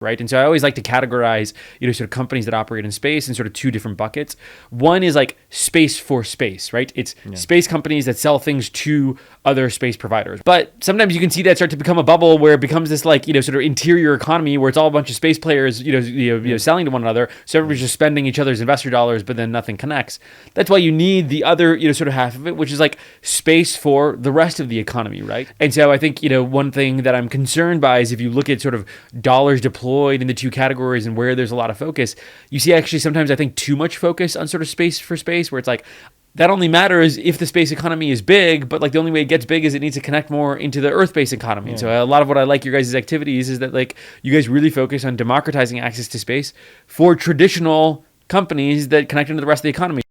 right? And so I always like to categorize, sort of companies that operate in space in sort of two different buckets. One is like space for space, right? It's space companies that sell things to other space providers. But sometimes you can see that start to become a bubble where it becomes this like, sort of interior economy where it's all a bunch of space players, selling to one another. So everybody's just spending each other's investor dollars, but then nothing connects. That's why you need the other, sort of half of it, which is like space for the rest of the economy, right? And so I think, one thing that I'm concerned by is if you look at sort of dollars deployed in the two categories and where there's a lot of focus, you see actually sometimes I think too much focus on sort of space for space, where it's like that only matters if the space economy is big, but like the only way it gets big is it needs to connect more into the Earth-based economy. And so a lot of what I like your guys' activities is that like you guys really focus on democratizing access to space for traditional companies that connect into the rest of the economy.